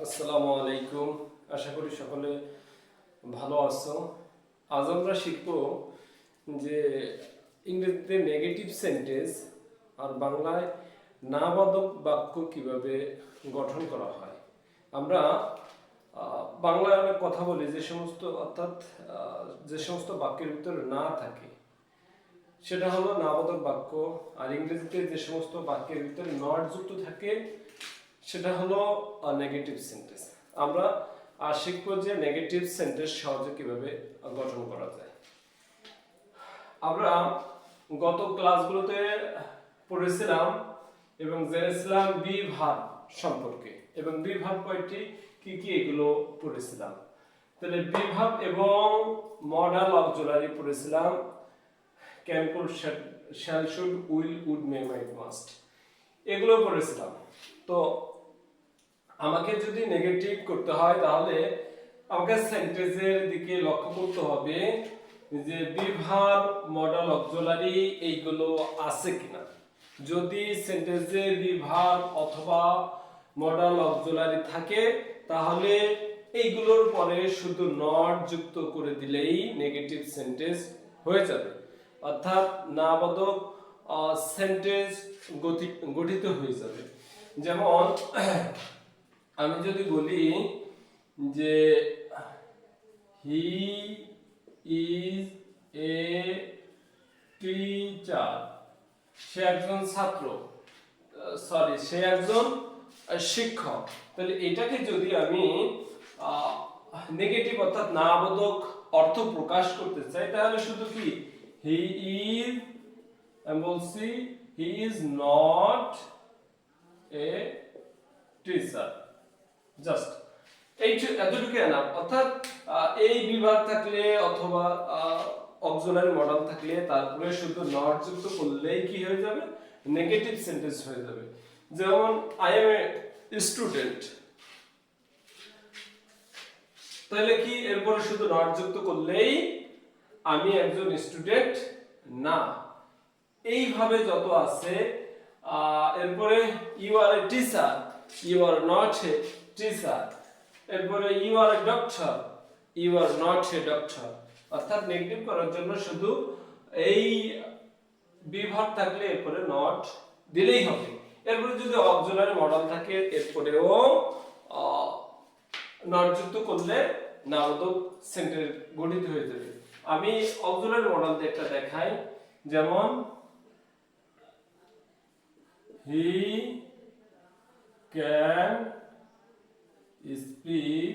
আসসালামু আলাইকুম। আশা করি সকলে ভালো আছো। আজ আমরা শিখব যে ইংরেজিতে নেগেটিভ সেন্টেন্স আর বাংলায় নাবাদক বাক্য কিভাবে গঠন করা হয়। আমরা বাংলায় অনেক কথা বলি যে সমস্ত অর্থাৎ যে সমস্ত বাক্যের ভিতরে না থাকে সেটা হলো নাবাদক বাক্য, আর ইংরেজিতে যে সমস্ত বাক্যের ভিতরে নট যুক্ত থাকে সেটা হলো নেগেটিভ সেন্টেন্স। আমরা শিখবো যে নেগেটিভ সেন্টেন্স সহজে কিভাবে গঠন করা যায়। আমরা গত ক্লাসগুলোতে পড়েছিলাম এবং জেনেছিলাম বি ভার্ব সম্পর্কে, এবং বি ভার্ব কয়টি কি কি এগুলো পড়েছিলাম। তাহলে বি ভার্ব এবং মডাল অক্সিলারি পড়েছিলাম, can, could, shall, should, will, would, may, might, must, এগুলো পড়েছিলাম। তো আমাকে যদি নেগেটিভ করতে হয় তাহলে আমাকে সেন্টেন্সের দিকে লক্ষ্য করতে হবে যে বি ভার্ব, মডাল অক্সিলারি এইগুলো আছে কিনা। যদি সেন্টেন্সে বি ভার্ব অথবা মডাল অক্সিলারি থাকে তাহলে এইগুলোর পরে শুধু নট যুক্ত করে দিলেই নেগেটিভ সেন্টেন্স হয়ে যাবে, অর্থাৎ নাবাদক সেন্টেন্স গঠিত হয়ে যাবে। যেমন আমি যদি বলি যে হি ইজ এ টিচার, সে একজন ছাত্র, সে একজন শিক্ষক, তাহলে এটাকে যদি আমি নেগেটিভ অর্থাৎ নাবাদক অর্থ প্রকাশ করতে চাই তাহলে শুধু কি হি ইজ, আমি বলছি he is not a teacher, just এতটুকু এনাফ। অর্থাৎ এই বিভাগ থাকলে অথবা অক্সিলারি মডেল থাকলে তারপরে শুধু নট যুক্ত করলেই কি হয়ে যাবে, নেগেটিভ সেন্টেন্স হয়ে যাবে। যেমন আই এম এ স্টুডেন্ট, তাহলে কি এরপরে শুধু নট যুক্ত করলেই আমি একজন স্টুডেন্ট না। এইভাবে যত আছে, এরপরে you are a teacher, you are not a teacher, এরপরে you are a doctor, you are not a doctor. অর্থাৎ নেগেটিভ করার জন্য শুধু এই বিভাগ থাকলে এরপরে নট দিলেই হবে। এরপরে যদি অক্সিলারি মডেল থাকে এরপরেও নট যুক্ত করলে নাবাদক সেন্টেন্স গঠিত হয়ে যাবে। আমি অক্সিলারি মডেল দিয়ে একটা দেখাই। যেমন হি ক্যান স্পিক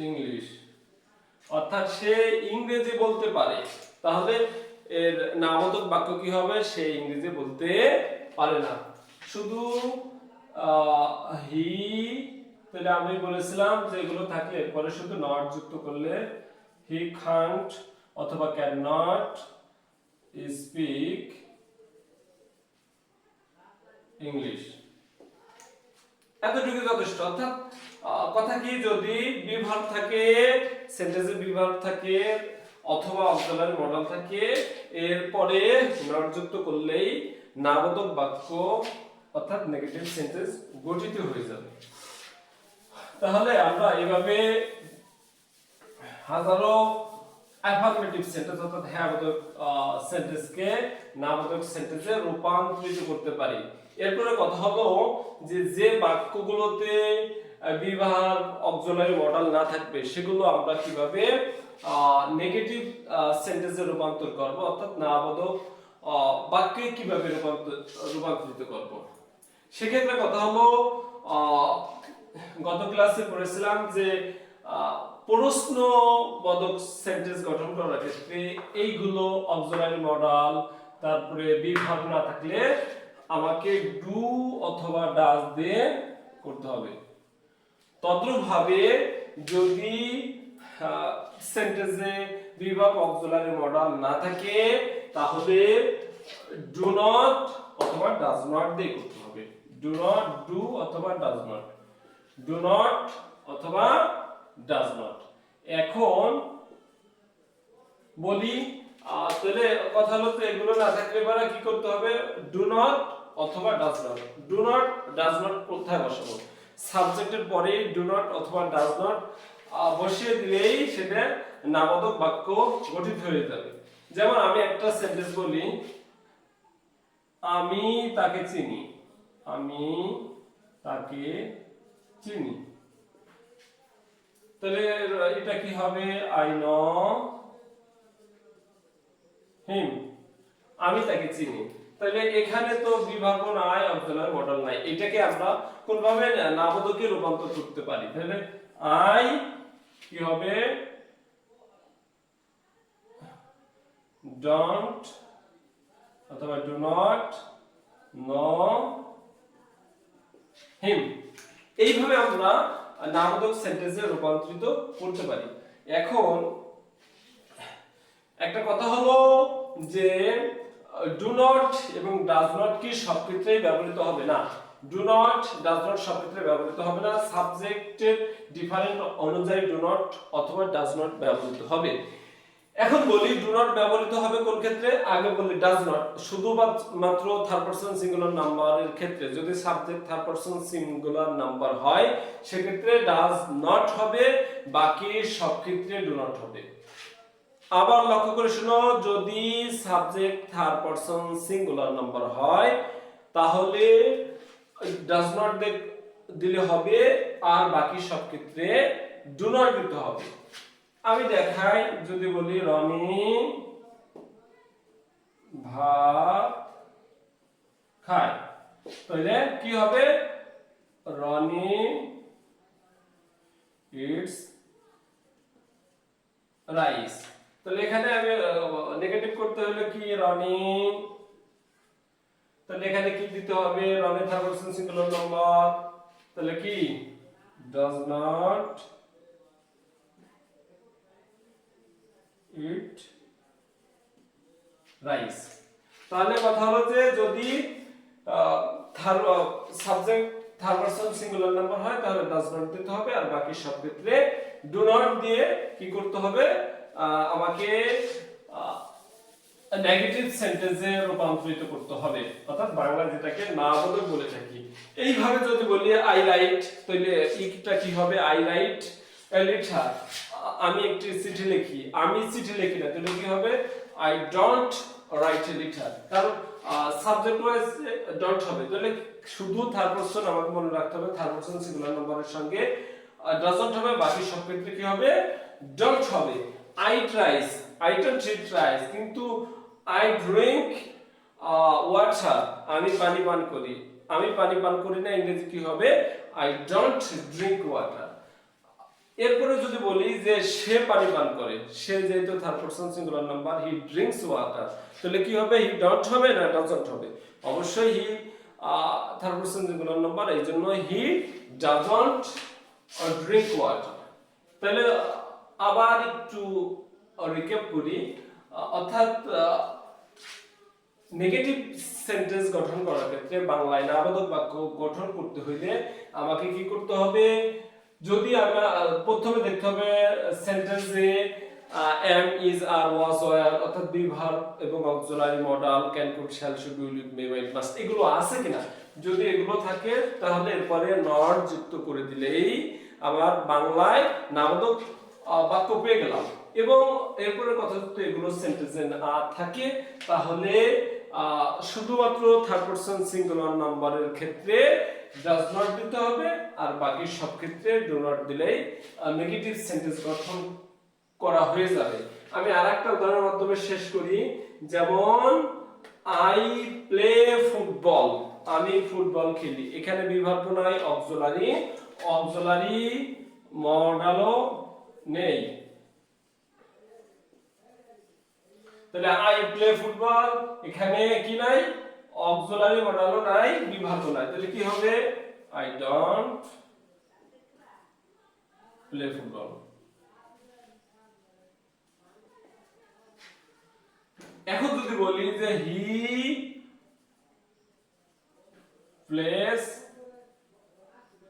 ইংলিশ, অর্থাৎ সে ইংরেজি বলতে পারে। তাহলে এর নাবাদক বাক্য কি হবে, সে ইংরেজি বলতে পারে না। শুধু হি, তাহলে আমি বলেছিলাম যে এগুলো থাকলে পরে শুধু নট যুক্ত করলে হি কান্ট অথবা ক্যান নট স্পিক ইংলিশ, এতটুকু যথেষ্ট। অর্থাৎ কথা কি, যদি বিভাগ থাকে, সেন্টেন্সে বিভাগ থাকে অথবা অক্সিলারি মডেল থাকে এরপরে নট যুক্ত করলেই নাবাদক বাক্য অর্থাৎ নেগেটিভ সেন্টেন্স গঠিত হয়ে যাবে। তাহলে আমরা এভাবে হাজারো অ্যাফার্মেটিভ সেন্টেন্স অর্থাৎ হ্যাঁবাদক সেন্টেন্সকে নাবাদক সেন্টেন্সে রূপান্তরিত করতে পারি। এরপরে কথা হলো যে বাক্যগুলোতে বিভাগ অক্সিলারি মডেল না থাকবে সেগুলো আমরা কিভাবে নেগেটিভ সেন্টেন্সে রূপান্তর করব, অর্থাৎ নাবাদক বাক্যে কিভাবে রূপান্তরিত করব। সেক্ষেত্রে কথা হলো গত ক্লাসে পড়েছিলাম যে প্রশ্নবোধক সেন্টেন্স গঠন করার ক্ষেত্রে এইগুলো অক্সিলারি মডেল, তারপরে বিভাগ না থাকলে আমাকে ডু অথবা ডাজ দিয়ে করতে হবে। তদ্রূপভাবে যদি সেন্টেন্সে বিভাগ অক্সিলারি মডেল না থাকে তাহলে ডু নট অথবা ডাজ নট দিয়ে করতে হবে। ডু নট, ডু অথবা ডাজ নট, ডু নট অথবা ডাজ নট। এখন বলি তাহলে কথা হলো তো এগুলো না থাকলে এবার কি করতে হবে, ডু নট অথবা does not. Do not does not কোথায় বসাবো? সাবজেক্টের পরে ডু নট অথবা ডাজ নট বসিয়ে দিলেই সেটা নামবোধক বাক্য গঠিত হয়ে যাবে। যেমন আমি একটা সেন্টেন্স বলি, আমি তাকে চিনি, আমি তাকে চিনি। তাহলে এটা কি হবে? আই নো হিম, আমি তাকে চিনি। তাহলে এখানে তো বিভাগ নাই, অক্সিলারি মডেল নাই, এটাকে আমরা কোনভাবে নামবোধকে রূপান্তর করতে পারি? তাহলে আই কি হবে? ডোন্ট অথবা ডু নট নো হিম। এইভাবে আমরা নামবোধক সেন্টেন্সে রূপান্তরিত করতে পারি। এখন একটা কথা হলো যে ডু নট এবং ডাজ নট কি সব ক্ষেত্রেই ব্যবহৃত হবে না। ডু নট ডাজ নট সব ক্ষেত্রে ব্যবহৃত হবে না, সাবজেক্টের ডিফারেন্ট অনুযায়ী ডু নট অথবা ডাজ নট ব্যবহৃত হবে। এখন বলি ডু নট ব্যবহৃত হবে কোন ক্ষেত্রে? আগে বলি ডাজ নট শুধুমাত্র থার্ড পারসন সিঙ্গুলার নাম্বারের ক্ষেত্রে। যদি subject third person singular number হয় সেক্ষেত্রে ডাজ নট হবে, বাকি সব ক্ষেত্রে ডু নট হবে। আবার লক্ষ্য করে শুনো, যদি subject third person singular number হয় তাহলে ডাজ নট দিলে হবে, আর বাকি সব ক্ষেত্রে ডু নট দিতে হবে। আমি দেখাই, যদি বলি রনি ভাত খায়, তাহলে কি হবে? Rony eats rice. তাহলে এখানে আমি নেগেটিভ করতে হলে কি? রনি, তাহলে এখানে কি দিতে হবে? Rony third person singular number, তাহলে কি? Does not eat rice. তাহলে কথা হলো যে যদি subject third person singular number হয় তাহলে ডাজ নট দিতে হবে, আর বাকি সব ক্ষেত্রে ডু নট দিয়ে কি করতে হবে? আমাকে নেগেটিভ সেন্টেন্সে রূপান্তরিত করতে হবে, অর্থাৎ বাংলা যেটাকে নামবোধক বলে থাকি। এইভাবে যদি বলি আই রাইট, তাহলে ইটা কি হবে? আই রাইট এ লেটার, আমি একটি চিঠি লিখি। আমি চিঠি লিখি না, তাহলে কি হবে? I don't write a letter, কারণ সাবজেক্ট ওয়াইজ ডট হবে। তাহলে শুধু থার্ড পারসন আমাকে মনে রাখতে হবে, থার্ড পারসন সিঙ্গুলার নাম্বারের সঙ্গে ডাজন্ট হবে, বাকি সব ক্ষেত্রে কি হবে? ডন্ট হবে। I thrice, I don't eat rice, কিন্তু আই ড্রিঙ্ক ওয়াটার, আমি পানি পান করি। আমি পানি পান করি না, ইংরেজি কি হবে? I don't drink water. এরপরে যদি বলি যে সে পানি পান করে, সে যেহেতু third person singular number, he drinks water, তাহলে কি হবে? হি ডন্ট হবে না ডাজন্ট হবে? অবশ্যই he third person singular number, এই জন্য হি ডাজন্ট ড্রিঙ্ক ওয়াটার। তাহলে আবার একটু রিক্যাপ করি, অর্থাৎ নেগেটিভ সেন্টেন্স গঠন করার ক্ষেত্রে বাংলায় নামবোধক বাক্য গঠন করতে হইলে আমাকে কি করতে হবে? যদি আমরা প্রথমে দেখতে হবে সেন্টেন্সে am is are was were অর্থাৎ বি ভার্ব এবং auxiliary model can could shall should will May might must এগুলো আছে কিনা। যদি এগুলো থাকে তাহলে এরপরে নট যুক্ত করে দিলেই আমার বাংলায় নামবোধক বাক্য পেয়ে গেলাম। এবং এরপরে কথা যদি এগুলো সেন্টেন্সে না থাকে তাহলে শুধুমাত্র থার্ড পারসন সিঙ্গুলার নাম্বারের ক্ষেত্রে ডাজ নট দিতে হবে, আর বাকি সব ক্ষেত্রে ডু নট দিলেই নেগেটিভ সেন্টেন্স গঠন করা হয়ে যাবে। আমি আরেকটা উদাহরণের মাধ্যমে শেষ করি, যেমন আই প্লে ফুটবল, আমি ফুটবল খেলি। এখানে বিভাগ নাই, অক্সিলারি মডেলও নেই। তাহলে আই প্লে ফুটবল, এখানে কি নাই? অক্সিলারি মডেলও নাই, বিভাগ নাই। তাহলে কি হবে? I don't play football. এখন যদি বলি যে হি প্লেস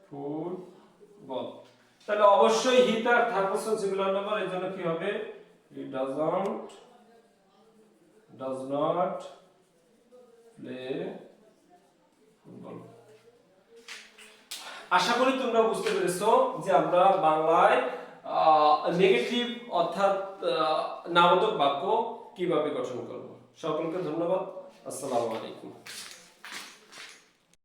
ফুটবল, তাহলে অবশ্যই হি তার থার্ড পারসন সিঙ্গুলার নাম্বার, এর জন্য কি হবে? হি ডাজ নট প্লে আশা করি তোমরা বুঝতে পেরেছো যে আমরা বাংলায় নেগেটিভ অর্থাৎ নামবাচক বাক্য কিভাবে গঠন করব। সকলকে ধন্যবাদ। আসসালামু আলাইকুম।